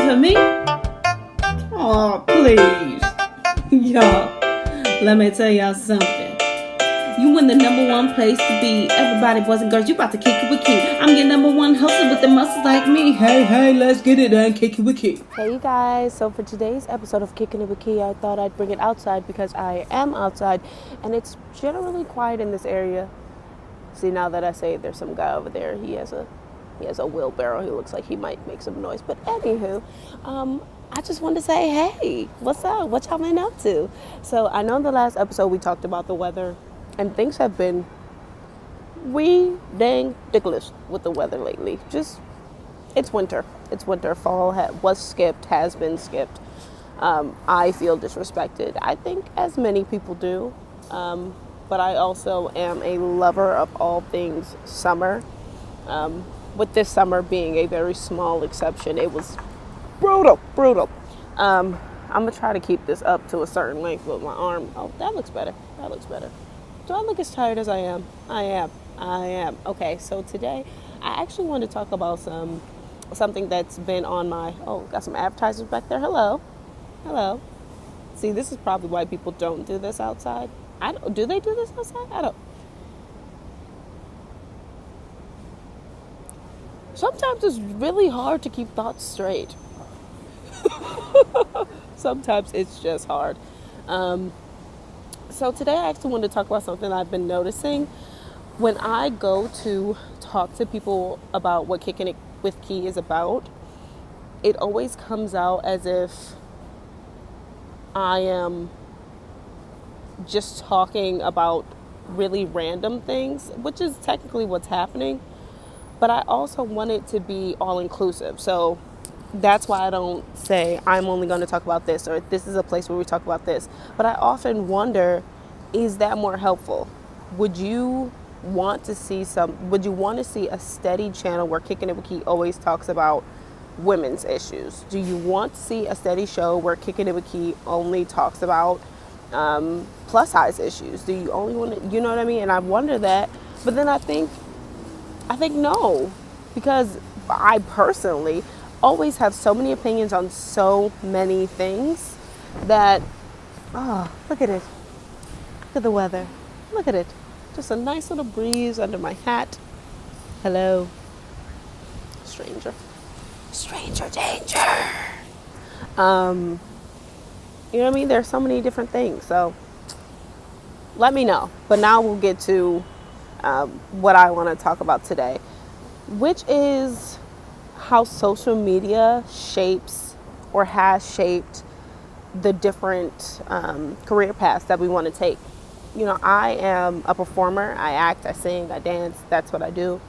for me? Oh, please. Y'all, let me tell y'all something. You in the number one place to be. Everybody, boys and girls, you about to kick it with Key. I'm your number one hustler with the muscles like me. Hey, let's get it done. Kick it with Key. Hey you guys, so for today's episode of Kicking It With Key, I thought I'd bring it outside because I am outside and it's generally quiet in this area. See, now that I say it, there's some guy over there. He has a wheelbarrow. He looks like he might make some noise. But anywho, I just wanted to say, hey, what's up? What y'all been up to? So I know in the last episode we talked about the weather, and things have been dang ridiculous with the weather lately. It's winter. It's winter. Fall was skipped, has been skipped. I feel disrespected. I think as many people do. But I also am a lover of all things summer. With this summer being a very small exception, it was brutal. I'm gonna try to keep this up to a certain length with my arm. Oh, that looks better. Do I look as tired as I am? I am. Okay, so today I actually want to talk about something that's been on my, got some advertisers back there. Hello. See, this is probably why people don't do this outside. Do they do this outside? I don't. Sometimes it's really hard to keep thoughts straight. Sometimes it's just hard. So today I actually want to talk about something I've been noticing. When I go to talk to people about what Kicking It With Key is about, it always comes out as if I am just talking about really random things, which is technically what's happening, but I also want it to be all-inclusive. So that's why I don't say I'm only going to talk about this or this is a place where we talk about this. But I often wonder, is that more helpful? Would you want to see a steady channel where Kicking It With Key always talks about women's issues? Do you want to see a steady show where Kicking It With Key only talks about plus size issues? Do you only want to, you know what I mean? And I wonder that, but then I think no, because I personally always have so many opinions on so many things that, look at it. Look at the weather. Look at it. Just a nice little breeze under my hat. Hello. Stranger danger. You know what I mean? There's so many different things. So let me know. But now we'll get to what I want to talk about today, which is how social media shapes or has shaped the different career paths that we want to take. You know, I am a performer. I act, I sing, I dance. That's what I do.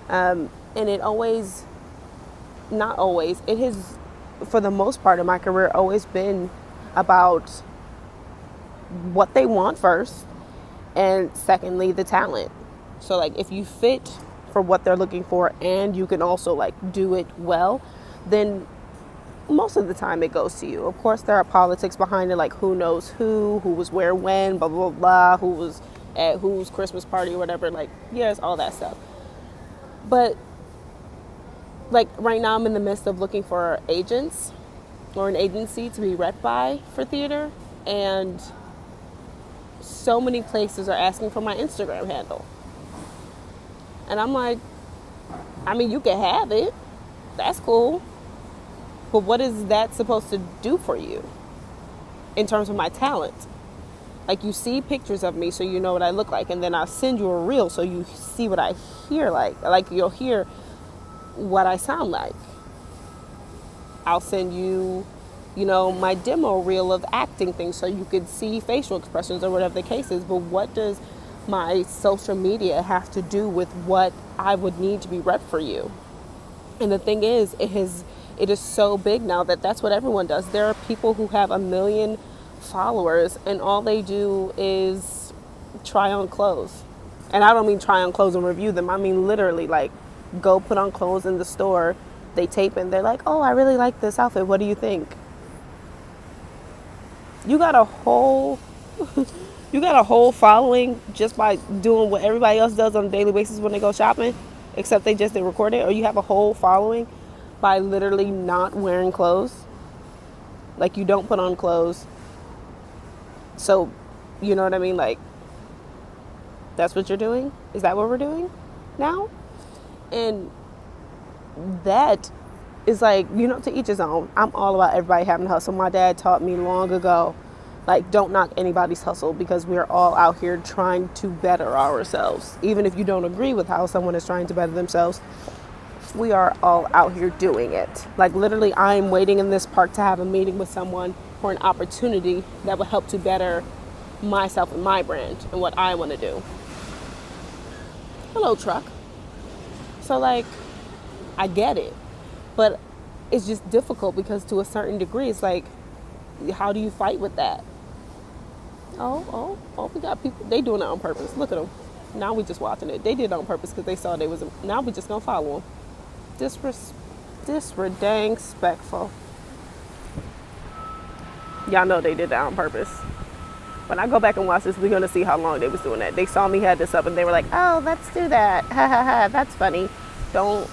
And it always, not always, it has, for the most part of my career, always been about what they want first, and secondly, the talent. So like if you fit for what they're looking for and you can also like do it well, then most of the time it goes to you. Of course there are politics behind it, like who knows who was where when, blah blah blah, who was at whose Christmas party or whatever, like yes, all that stuff. But like right now I'm in the midst of looking for agents or an agency to be rep by for theater, and so many places are asking for my Instagram handle. And I'm like, I mean, you can have it. That's cool. But what is that supposed to do for you in terms of my talent? Like, you see pictures of me so you know what I look like, and then I'll send you a reel so you see what I hear like. Like, you'll hear what I sound like. I'll send you, my demo reel of acting things so you could see facial expressions or whatever the case is. But what does my social media have to do with what I would need to be rep for you? And the thing is, it is so big now that that's what everyone does. There are people who have 1 million followers and all they do is try on clothes. And I don't mean try on clothes and review them. I mean literally like go put on clothes in the store, they tape it and they're like, oh, I really like this outfit. What do you think? You got a whole following just by doing what everybody else does on a daily basis when they go shopping, except they just didn't record it, or you have a whole following by literally not wearing clothes. Like, you don't put on clothes. So, you know what I mean? Like, that's what you're doing? Is that what we're doing now? And that is like, to each his own. I'm all about everybody having a hustle. My dad taught me long ago, like, don't knock anybody's hustle, because we're all out here trying to better ourselves. Even if you don't agree with how someone is trying to better themselves, we are all out here doing it. Like, literally, I'm waiting in this park to have a meeting with someone for an opportunity that will help to better myself and my brand and what I want to do. Hello, truck. So, like, I get it, but it's just difficult because to a certain degree, it's like, how do you fight with that? Oh, we got people, they doing it on purpose. Look at them. Now we just watching it. They did it on purpose because they saw now we just gonna follow them. Disrespectful. Y'all know they did that on purpose. When I go back and watch this, we're gonna see how long they was doing that. They saw me had this up and they were like, oh, let's do that. Ha ha ha, that's funny. Don't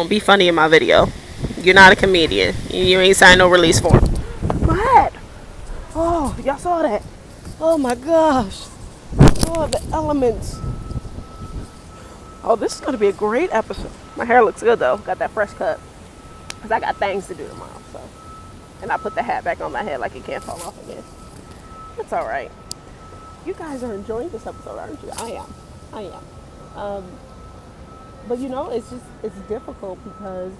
be funny in my video. You're not a comedian. You ain't signed no release form. What? Oh, y'all saw that? Oh my gosh. Oh, the elements. Oh, this is going to be a great episode. My hair looks good though. Got that fresh cut. Because I got things to do tomorrow. So, and I put the hat back on my head like it can't fall off again. It's all right. You guys are enjoying this episode, aren't you? I am. But it's difficult because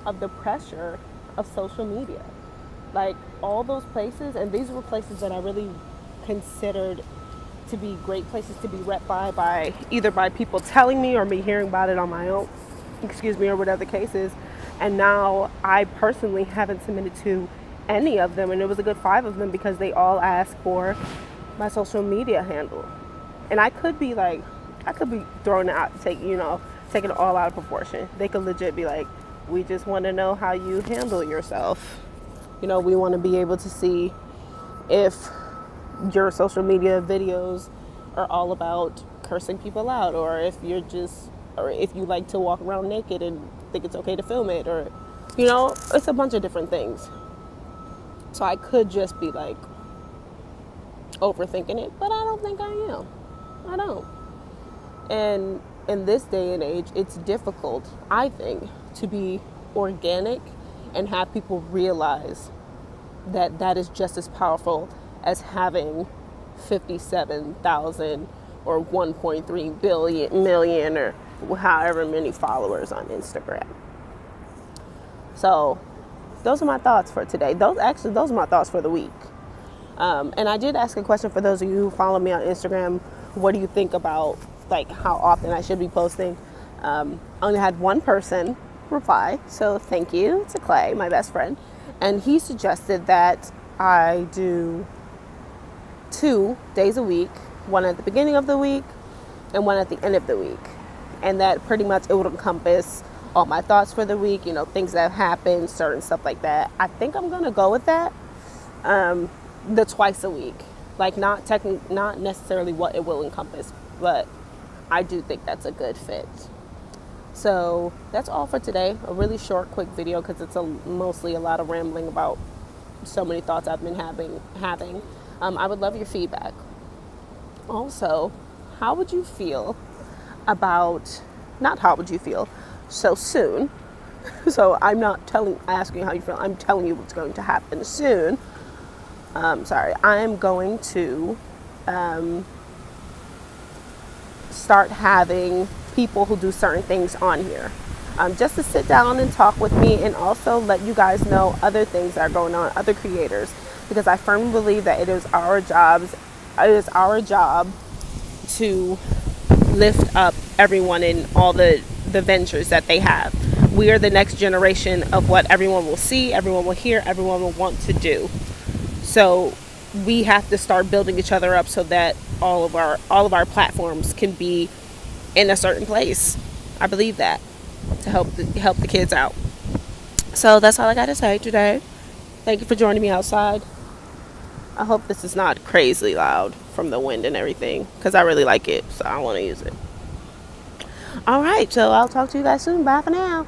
of the pressure of social media. Like, all those places, and these were places that I really considered to be great places to be rep by either by people telling me or me hearing about it on my own, or whatever the case is. And now I personally haven't submitted to any of them, and it was a good 5 of them because they all asked for my social media handle. And I could be throwing it out, taking it all out of proportion. They could legit be like, we just want to know how you handle yourself. We want to be able to see if your social media videos are all about cursing people out, or if you like to walk around naked and think it's okay to film it, or, it's a bunch of different things. So I could just be like overthinking it, but I don't think I am. I don't. And in this day and age, it's difficult, I think, to be organic and have people realize that is just as powerful as having 57,000 or 1.3 million or however many followers on Instagram. So those are my thoughts for today. Those are my thoughts for the week. And I did ask a question for those of you who follow me on Instagram. What do you think about, like, how often I should be posting? Only had one person reply, so thank you to Clay, my best friend, and he suggested that I do 2 days a week, one at the beginning of the week and one at the end of the week, and that pretty much it would encompass all my thoughts for the week, things that have happened, certain stuff like that. I think I'm gonna go with that, the twice a week, like not necessarily what it will encompass, but I do think that's a good fit. So that's all for today. A really short, quick video because it's mostly a lot of rambling about so many thoughts I've been having. I would love your feedback. Also, how would you feel about, not how would you feel so soon. So I'm not asking how you feel. I'm telling you what's going to happen soon. I am going to start having people who do certain things on here, just to sit down and talk with me, and also let you guys know other things that are going on, other creators, because I firmly believe that it is our job to lift up everyone in all the ventures that they have. We are the next generation of what everyone will see, everyone will hear, everyone will want to do. So we have to start building each other up so that all of our platforms can be in a certain place. I believe that, to help the kids out. So that's all I got to say today. Thank you for joining me outside. I hope this is not crazy loud from the wind and everything, because I really like it, so I want to use it. All right, so I'll talk to you guys soon. Bye for now.